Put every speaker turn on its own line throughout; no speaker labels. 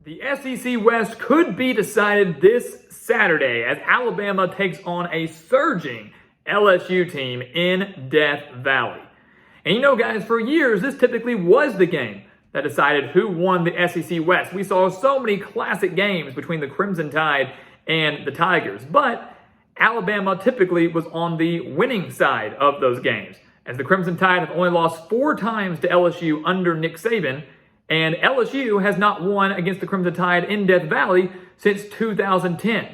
The SEC West could be decided this Saturday as Alabama takes on a surging LSU team in Death Valley. And you know, guys, for years, this typically was the game that decided who won the SEC West. We saw so many classic games between the Crimson Tide and the Tigers, but Alabama typically was on the winning side of those games, as the Crimson Tide have only lost 4 times to LSU under Nick Saban, and LSU has not won against the Crimson Tide in Death Valley since 2010.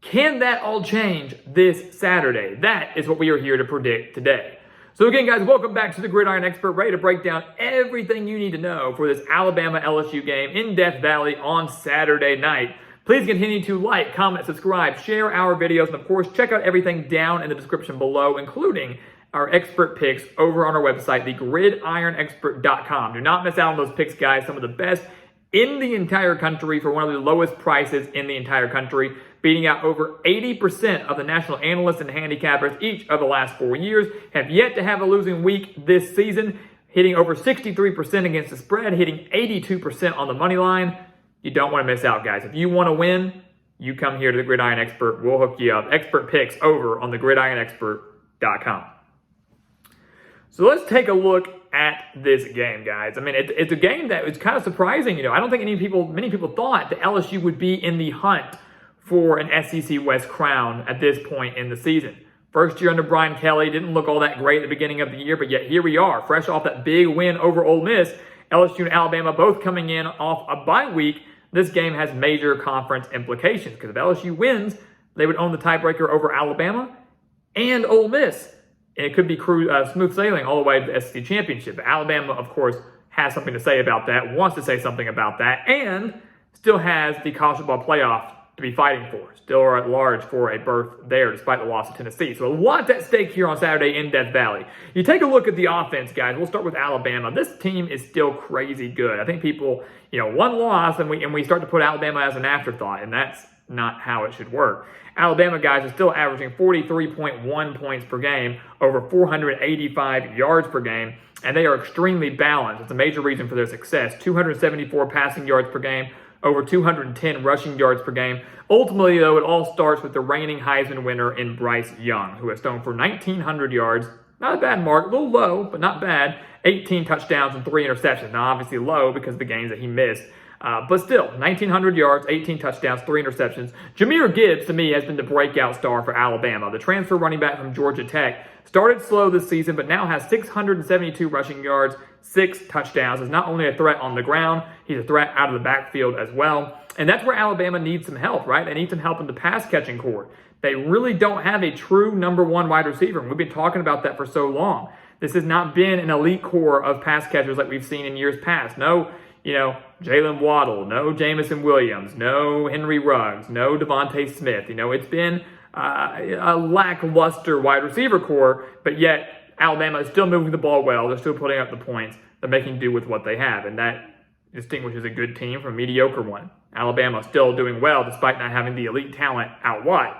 Can that all change this Saturday? That is what we are here to predict today. So again, guys, welcome back to the Gridiron Expert, ready to break down everything you need to know for this Alabama-LSU game in Death Valley on Saturday night. Please continue to like, comment, subscribe, share our videos, and of course, check out everything down in the description below, including our expert picks over on our website, thegridironexpert.com. Do not miss out on those picks, guys. Some of the best in the entire country for one of the lowest prices in the entire country, beating out over 80% of the national analysts and handicappers each of the last 4 years. Have yet to have a losing week this season, hitting over 63% against the spread, hitting 82% on the money line. You don't want to miss out, guys. If you want to win, you come here to the Gridiron Expert. We'll hook you up. Expert picks over on thegridironexpert.com. So let's take a look at this game, guys. I mean, it's a game that was kind of surprising. You know, I don't think many people thought that LSU would be in the hunt for an SEC West crown at this point in the season. First year under Brian Kelly, didn't look all that great at the beginning of the year, but yet here we are, fresh off that big win over Ole Miss. LSU and Alabama both coming in off a bye week. This game has major conference implications because if LSU wins, they would own the tiebreaker over Alabama and Ole Miss. And it could be smooth sailing all the way to the SEC Championship. Alabama, of course, has something to say about that, wants to say something about that, and still has the college football playoff to be fighting for. Still are at large for a berth there despite the loss to Tennessee. So a lot at stake here on Saturday in Death Valley. You take a look at the offense, guys. We'll start with Alabama. This team is still crazy good. I think people, one loss and we start to put Alabama as an afterthought, and that's not how it should work. Alabama, guys, is still averaging 43.1 points per game, over 485 yards per game, and they are extremely balanced. It's a major reason for their success. 274 passing yards per game, over 210 rushing yards per game. Ultimately, though, it all starts with the reigning Heisman winner in Bryce Young, who has thrown for 1,900 yards. Not a bad mark, a little low, but not bad. 18 touchdowns and 3 interceptions. Now, obviously low because of the games that he missed. But still, 1,900 yards, 18 touchdowns, 3 interceptions. Jahmyr Gibbs, to me, has been the breakout star for Alabama. The transfer running back from Georgia Tech started slow this season, but now has 672 rushing yards, 6 touchdowns. Is not only a threat on the ground, he's a threat out of the backfield as well. And that's where Alabama needs some help, right? They need some help in the pass-catching core. They really don't have a true number 1 wide receiver. We've been talking about that for so long. This has not been an elite core of pass catchers like we've seen in years past. No, Jalen Waddle, no Jamison Williams, no Henry Ruggs, no Devontae Smith. It's been a lackluster wide receiver core, but yet Alabama is still moving the ball well. They're still putting up the points. They're making do with what they have, and that distinguishes a good team from a mediocre one. Alabama still doing well despite not having the elite talent out wide.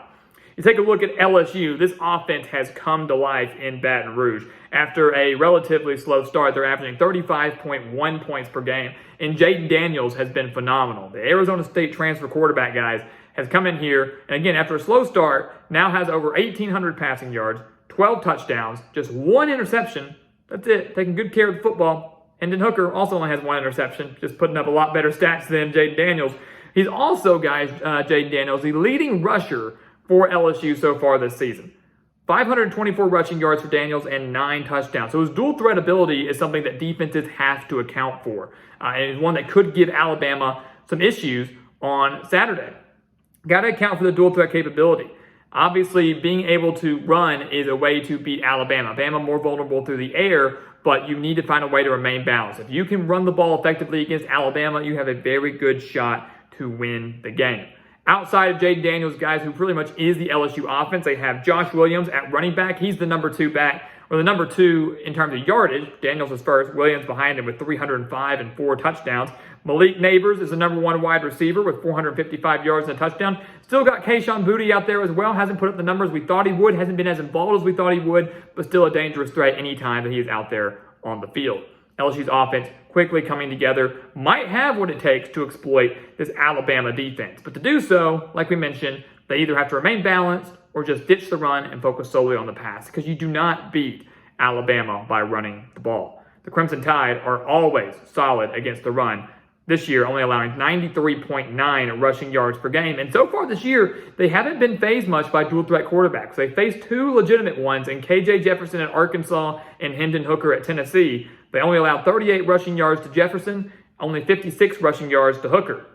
You take a look at LSU, this offense has come to life in Baton Rouge. After a relatively slow start, they're averaging 35.1 points per game, and Jayden Daniels has been phenomenal. The Arizona State transfer quarterback, guys, has come in here, and again, after a slow start, now has over 1,800 passing yards, 12 touchdowns, just 1 interception. That's it, taking good care of the football. Hendon Hooker also only has 1 interception, just putting up a lot better stats than Jayden Daniels. He's also, guys, Jayden Daniels, the leading rusher for LSU so far this season. 524 rushing yards for Daniels and 9 touchdowns. So his dual threat ability is something that defenses have to account for. And it's one that could give Alabama some issues on Saturday. Got to account for the dual threat capability. Obviously, being able to run is a way to beat Alabama. Alabama more vulnerable through the air, but you need to find a way to remain balanced. If you can run the ball effectively against Alabama, you have a very good shot to win the game. Outside of Jayden Daniels, guys, who pretty much is the LSU offense, they have Josh Williams at running back. He's the number 2 back, or the number 2 in terms of yardage. Daniels is first, Williams behind him with 305 and 4 touchdowns. Malik Neighbors is the number 1 wide receiver with 455 yards and a touchdown. Still got Kayshon Boutte out there as well. Hasn't put up the numbers we thought he would. Hasn't been as involved as we thought he would, but still a dangerous threat anytime that he is out there on the field. LSU's offense quickly coming together might have what it takes to exploit this Alabama defense. But to do so, like we mentioned, they either have to remain balanced or just ditch the run and focus solely on the pass, because you do not beat Alabama by running the ball. The Crimson Tide are always solid against the run. This year, only allowing 93.9 rushing yards per game. And so far this year, they haven't been fazed much by dual threat quarterbacks. They faced two legitimate ones in KJ Jefferson at Arkansas and Hendon Hooker at Tennessee. They only allowed 38 rushing yards to Jefferson, only 56 rushing yards to Hooker.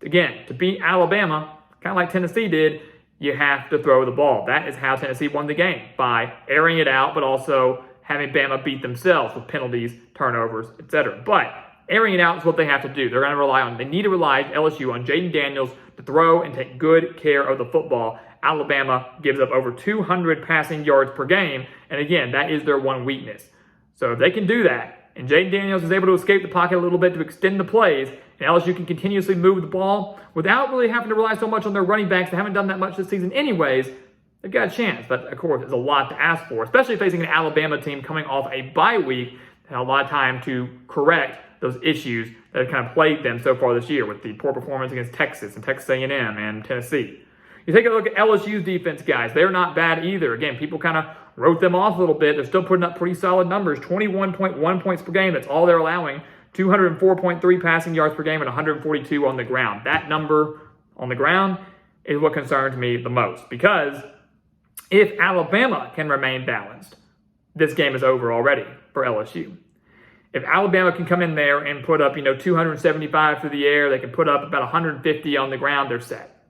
Again, to beat Alabama, kind of like Tennessee did, you have to throw the ball. That is how Tennessee won the game, by airing it out, but also having Bama beat themselves with penalties, turnovers, etc. But airing it out is what they have to do. They're going to they need to rely, LSU, on Jayden Daniels to throw and take good care of the football. Alabama gives up over 200 passing yards per game, and again, that is their one weakness. So if they can do that, and Jayden Daniels is able to escape the pocket a little bit to extend the plays, and LSU can continuously move the ball without really having to rely so much on their running backs. They haven't done that much this season anyways. They've got a chance, but of course, it's a lot to ask for, especially facing an Alabama team coming off a bye week and a lot of time to correct those issues that have kind of plagued them so far this year with the poor performance against Texas and Texas A&M and Tennessee. You take a look at LSU's defense, guys. They're not bad either. Again, people kind of wrote them off a little bit. They're still putting up pretty solid numbers, 21.1 points per game. That's all they're allowing. 204.3 passing yards per game and 142 on the ground. That number on the ground is what concerns me the most, because if Alabama can remain balanced, this game is over already for LSU. If Alabama can come in there and put up, 275 through the air, they can put up about 150 on the ground, they're set,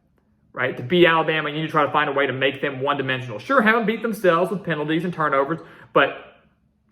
right? To beat Alabama, you need to try to find a way to make them one-dimensional. Sure, have them beat themselves with penalties and turnovers, but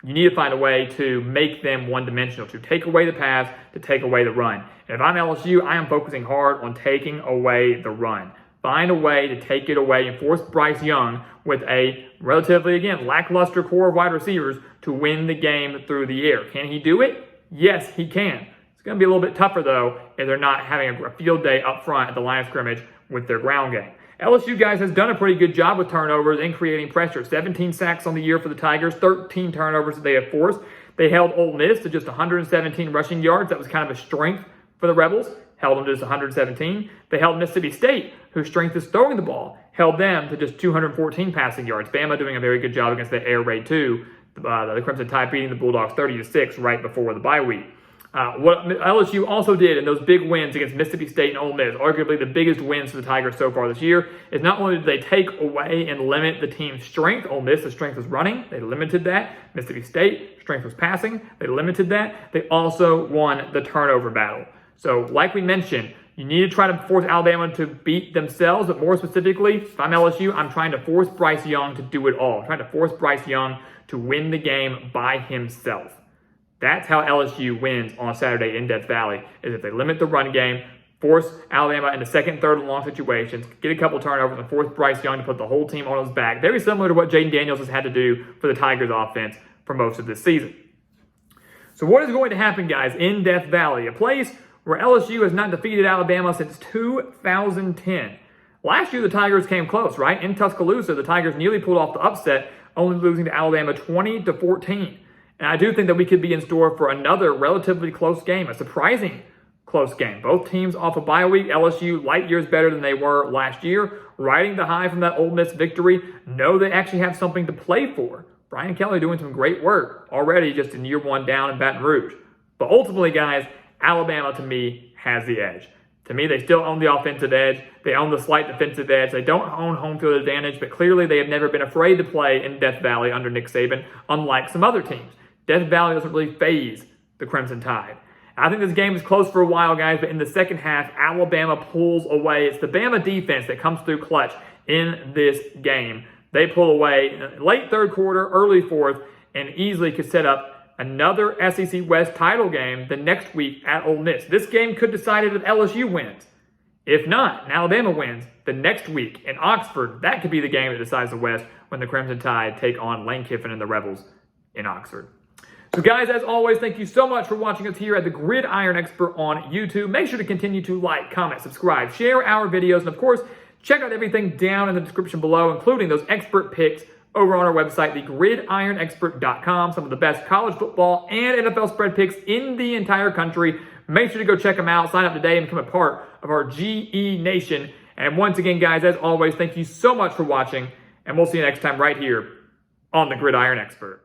you need to find a way to make them one-dimensional, to take away the pass, to take away the run. And if I'm LSU, I am focusing hard on taking away the run. Find a way to take it away and force Bryce Young with a relatively, again, lackluster core of wide receivers to win the game through the air. Can he do it? Yes, he can. It's going to be a little bit tougher, though, if they're not having a field day up front at the line of scrimmage with their ground game. LSU, guys, has done a pretty good job with turnovers and creating pressure. 17 sacks on the year for the Tigers, 13 turnovers that they have forced. They held Ole Miss to just 117 rushing yards. That was kind of a strength for the Rebels. Held them to just 117. They held Mississippi State, whose strength is throwing the ball, held them to just 214 passing yards. Bama doing a very good job against the air raid, too. The Crimson Tide beating the Bulldogs 30-6 right before the bye week. What LSU also did in those big wins against Mississippi State and Ole Miss, arguably the biggest wins for the Tigers so far this year, is not only did they take away and limit the team's strength. Ole Miss, the strength was running. They limited that. Mississippi State, strength was passing. They limited that. They also won the turnover battle. So like we mentioned, you need to try to force Alabama to beat themselves, but more specifically, if I'm LSU, I'm trying to force Bryce Young to do it all. I'm trying to force Bryce Young to win the game by himself. That's how LSU wins on Saturday in Death Valley, is if they limit the run game, force Alabama into second, third, and long situations, get a couple turnovers, and force Bryce Young to put the whole team on his back. Very similar to what Jayden Daniels has had to do for the Tigers offense for most of this season. So what is going to happen, guys, in Death Valley? A place where LSU has not defeated Alabama since 2010. Last year, the Tigers came close, right? In Tuscaloosa, the Tigers nearly pulled off the upset, only losing to Alabama 20-14. And I do think that we could be in store for another relatively close game, a surprising close game. Both teams off a bye week. LSU light years better than they were last year, riding the high from that Ole Miss victory. Know they actually have something to play for. Brian Kelly doing some great work already just in year one down in Baton Rouge. But ultimately, guys, Alabama, to me, has the edge. To me, they still own the offensive edge. They own the slight defensive edge. They don't own home field advantage, but clearly they have never been afraid to play in Death Valley under Nick Saban, unlike some other teams. Death Valley doesn't really faze the Crimson Tide. I think this game is close for a while, guys, but in the second half, Alabama pulls away. It's the Bama defense that comes through clutch in this game. They pull away late third quarter, early fourth, and easily could set up another SEC West title game the next week at Ole Miss. This game could decide it if LSU wins. If not, and Alabama wins the next week in Oxford, that could be the game that decides the West when the Crimson Tide take on Lane Kiffin and the Rebels in Oxford. So guys, as always, thank you so much for watching us here at the Gridiron Expert on YouTube. Make sure to continue to like, comment, subscribe, share our videos, and of course, check out everything down in the description below, including those expert picks over on our website, thegridironexpert.com. Some of the best college football and NFL spread picks in the entire country. Make sure to go check them out. Sign up today and become a part of our GE Nation. And once again, guys, as always, thank you so much for watching, and we'll see you next time right here on the Gridiron Expert.